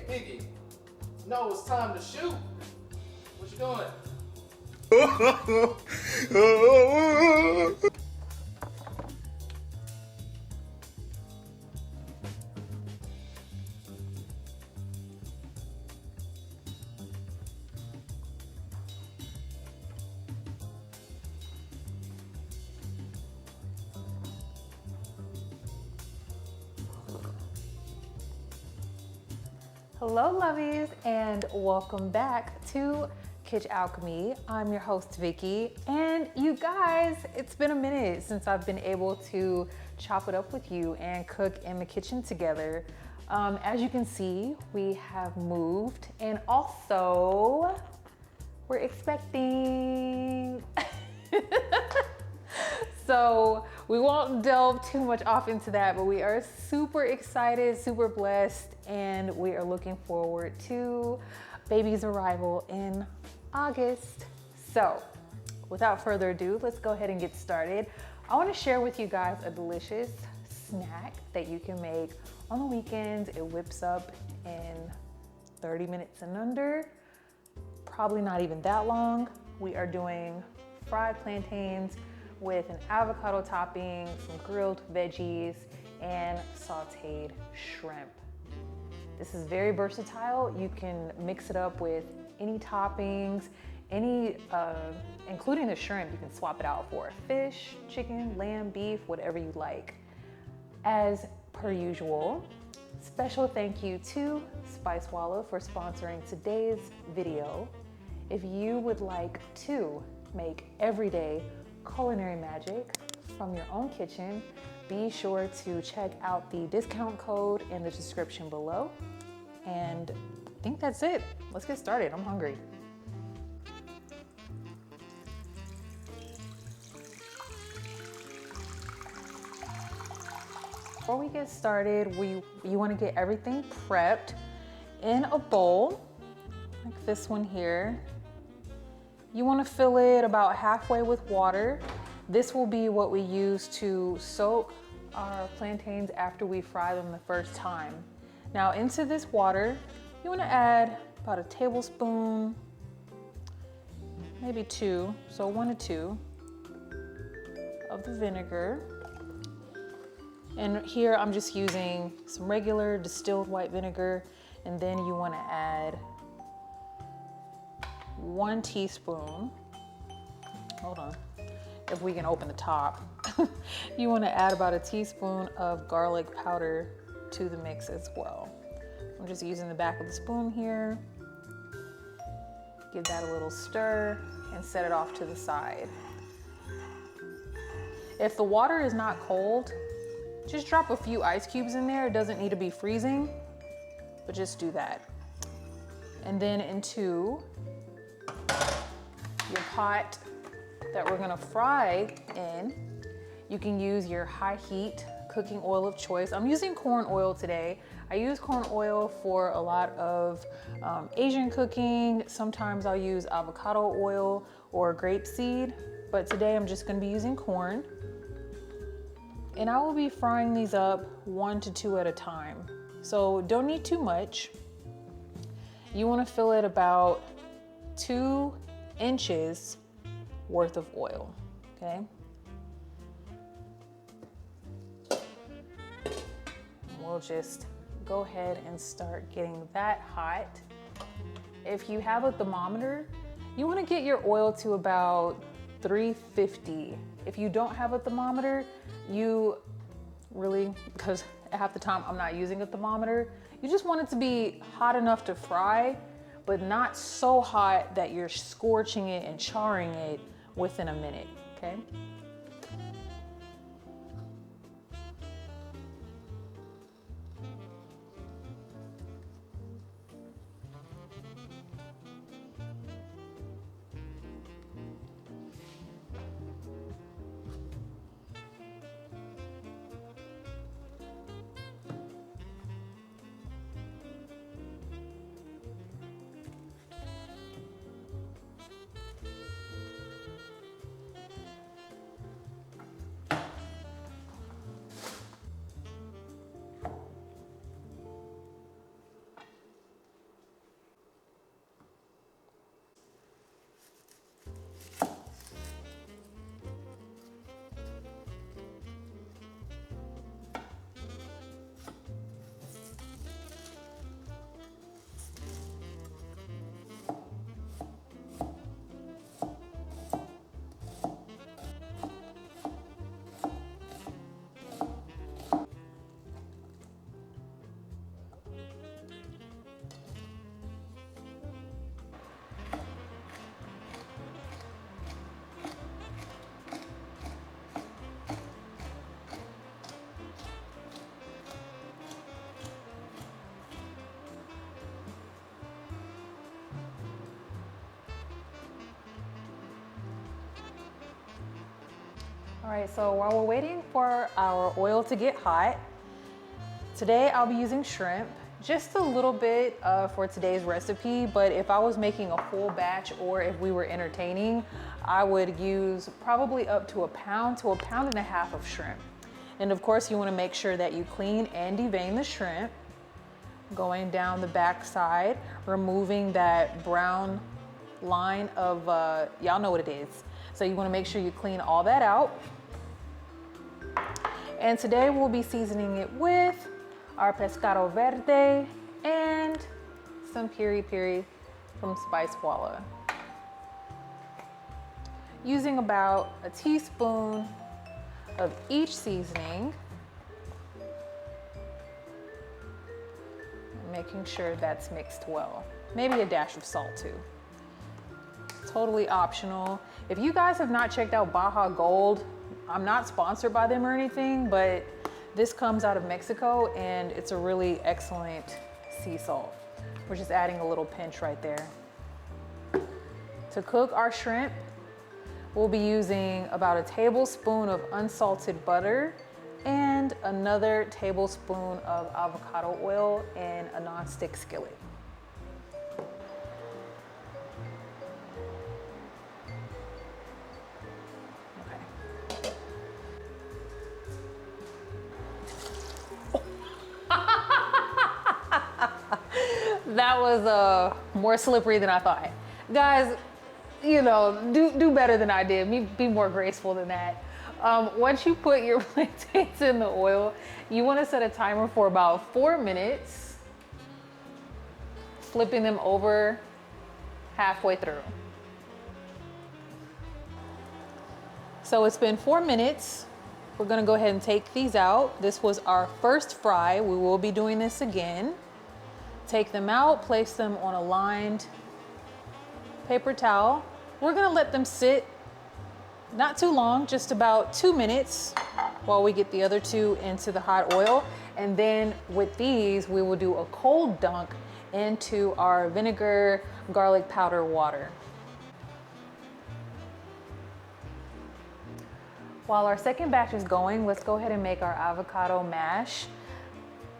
Piggy. No, it's time to shoot. What you doing? Hello lovies, and welcome back to Kitch Alchemy. I'm your host Vicky, and you guys, it's been a minute since I've been able to chop it up with you and cook in the kitchen together. As you can see, we have moved, and also we're expecting. So we won't delve too much off into that, but we are super excited, super blessed, and we are looking forward to baby's arrival in August. So without further ado, let's go ahead and get started. I want to share with you guys a delicious snack that you can make on the weekends. It whips up in 30 minutes and under, probably not even that long. We are doing fried plantains with an avocado topping, some grilled veggies, and sauteed shrimp. This is very versatile. You can mix it up with any toppings, including the shrimp. You can swap it out for fish, chicken, lamb, beef, whatever you like. As per usual, special thank you to Spicewalla for sponsoring today's video. If you would like to make everyday culinary magic from your own kitchen, be sure to check out the discount code in the description below. And I think that's it. Let's get started. I'm hungry. Before we get started, you want to get everything prepped in a bowl like this one here. You want to fill it about halfway with water. This will be what we use to soak our plantains after we fry them the first time. Now into this water, you want to add about a tablespoon, maybe two, so 1 to 2 of the vinegar. And here I'm just using some regular distilled white vinegar, and then you want to add 1 teaspoon, hold on, if we can open the top. You want to add about a teaspoon of garlic powder to the mix as well. I'm just using the back of the spoon here. Give that a little stir and set it off to the side. If the water is not cold, just drop a few ice cubes in there. It doesn't need to be freezing, but just do that. And then into your pot that we're gonna fry in, you can use your high heat cooking oil of choice. I'm using corn oil today. I use corn oil for a lot of Asian cooking. Sometimes I'll use avocado oil or grapeseed, but today I'm just gonna be using corn. And I will be frying these up 1 to 2 at a time. So don't need too much. You wanna fill it about 2 inches worth of oil, okay? We'll just go ahead and start getting that hot. If you have a thermometer, you want to get your oil to about 350. If you don't have a thermometer, you really, because half the time I'm not using a thermometer, you just want it to be hot enough to fry, but not so hot that you're scorching it and charring it within a minute, okay? All right, so while we're waiting for our oil to get hot, today I'll be using shrimp, just a little bit for today's recipe, but if I was making a full batch or if we were entertaining, I would use probably up to a pound to a pound and a half of shrimp. And of course, you wanna make sure that you clean and devein the shrimp, going down the back side, removing that brown line of, y'all know what it is. So you wanna make sure you clean all that out. And today we'll be seasoning it with our Pescado Verde and some Piri Piri from Spicewalla. Using about a teaspoon of each seasoning. And making sure that's mixed well. Maybe a dash of salt too. Totally optional. If you guys have not checked out Baja Gold, I'm not sponsored by them or anything, but this comes out of Mexico and it's a really excellent sea salt. We're just adding a little pinch right there. To cook our shrimp, we'll be using about a tablespoon of unsalted butter and another tablespoon of avocado oil in a non-stick skillet. That was more slippery than I thought. Guys, you know, do better than I did. Be more graceful than that. Once you put your plantains in the oil, you want to set a timer for about 4 minutes, flipping them over halfway through. So it's been 4 minutes. We're gonna go ahead and take these out. This was our first fry. We will be doing this again. Take them out, place them on a lined paper towel. We're gonna let them sit not too long, just about 2 minutes while we get the other two into the hot oil. And then with these, we will do a cold dunk into our vinegar garlic powder water. While our second batch is going, let's go ahead and make our avocado mash.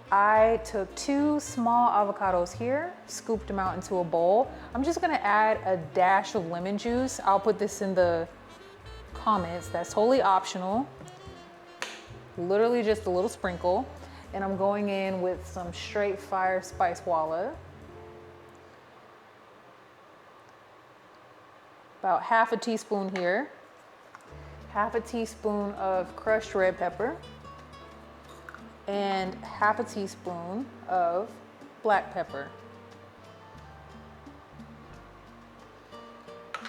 I took 2 small avocados here, scooped them out into a bowl. I'm just gonna add a dash of lemon juice. I'll put this in the comments. That's totally optional. Literally just a little sprinkle. And I'm going in with some straight fire Spicewalla. About half a teaspoon here. Half a teaspoon of crushed red pepper. And half a teaspoon of black pepper.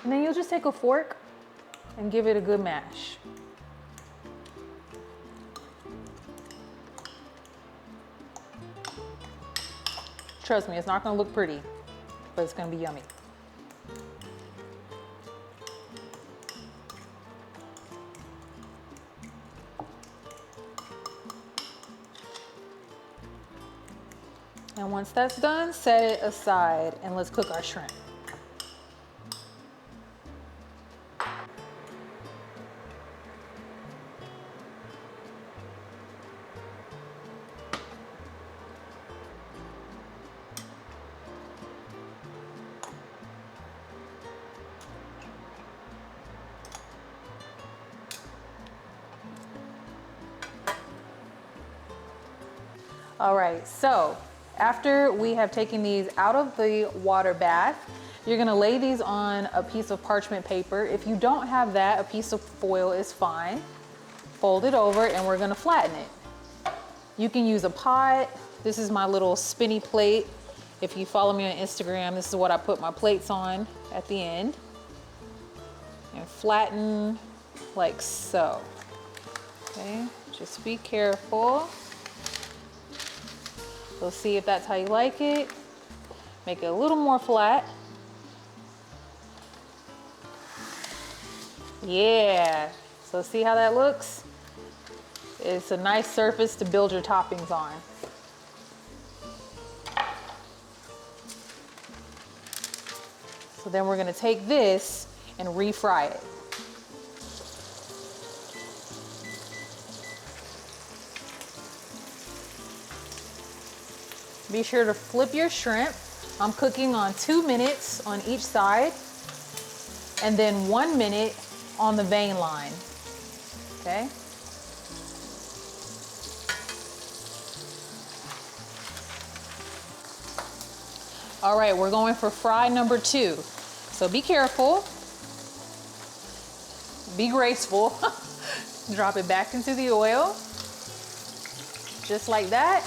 And then you'll just take a fork and give it a good mash. Trust me, it's not gonna look pretty, but it's gonna be yummy. And once that's done, set it aside and let's cook our shrimp. All right, so after we have taken these out of the water bath, you're gonna lay these on a piece of parchment paper. If you don't have that, a piece of foil is fine. Fold it over and we're gonna flatten it. You can use a pot. This is my little spinny plate. If you follow me on Instagram, this is what I put my plates on at the end. And flatten like so. Okay, just be careful. We'll see if that's how you like it. Make it a little more flat. Yeah, so see how that looks? It's a nice surface to build your toppings on. So then we're gonna take this and refry it. Be sure to flip your shrimp. I'm cooking on 2 minutes on each side and then 1 minute on the vein line, okay? All right, we're going for fry number 2. So be careful, be graceful. Drop it back into the oil, just like that.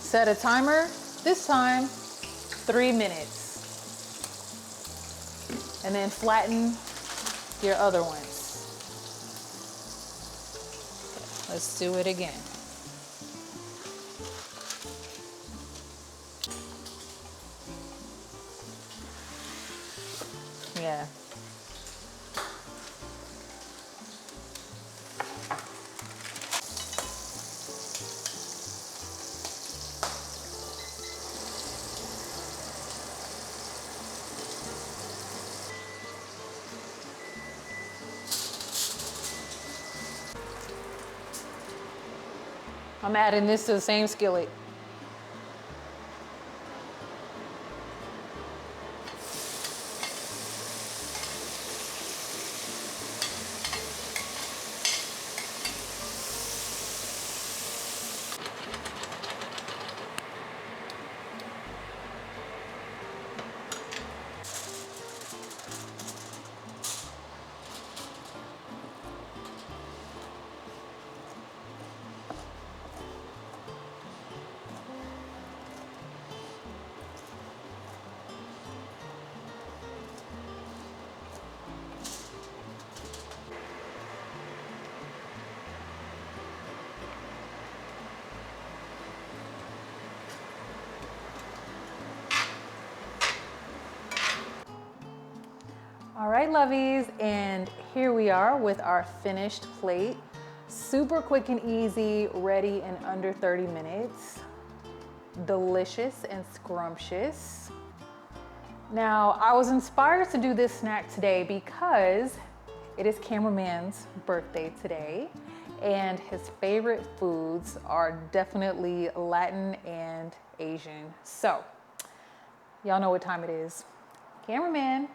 Set a timer, this time 3 minutes. And then flatten your other ones. Okay, let's do it again. Yeah. I'm adding this to the same skillet. All right, lovies, and here we are with our finished plate. Super quick and easy, ready in under 30 minutes. Delicious and scrumptious. Now, I was inspired to do this snack today because it is cameraman's birthday today, and his favorite foods are definitely Latin and Asian. So, y'all know what time it is. Cameraman.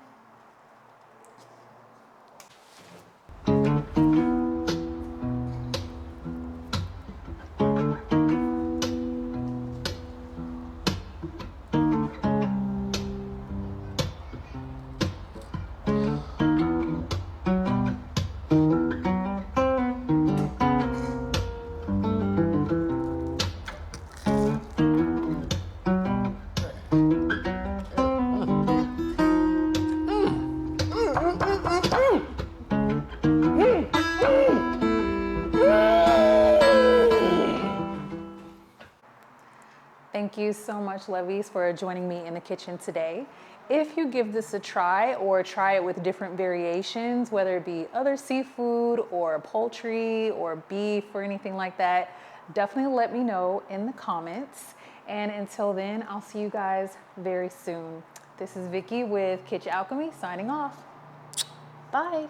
Thank you so much, lovies, for joining me in the kitchen today. If you give this a try or try it with different variations, whether it be other seafood or poultry or beef or anything like that, definitely let me know in the comments. And until then, I'll see you guys very soon. This is Vicky with Kitch Alchemy signing off. Bye.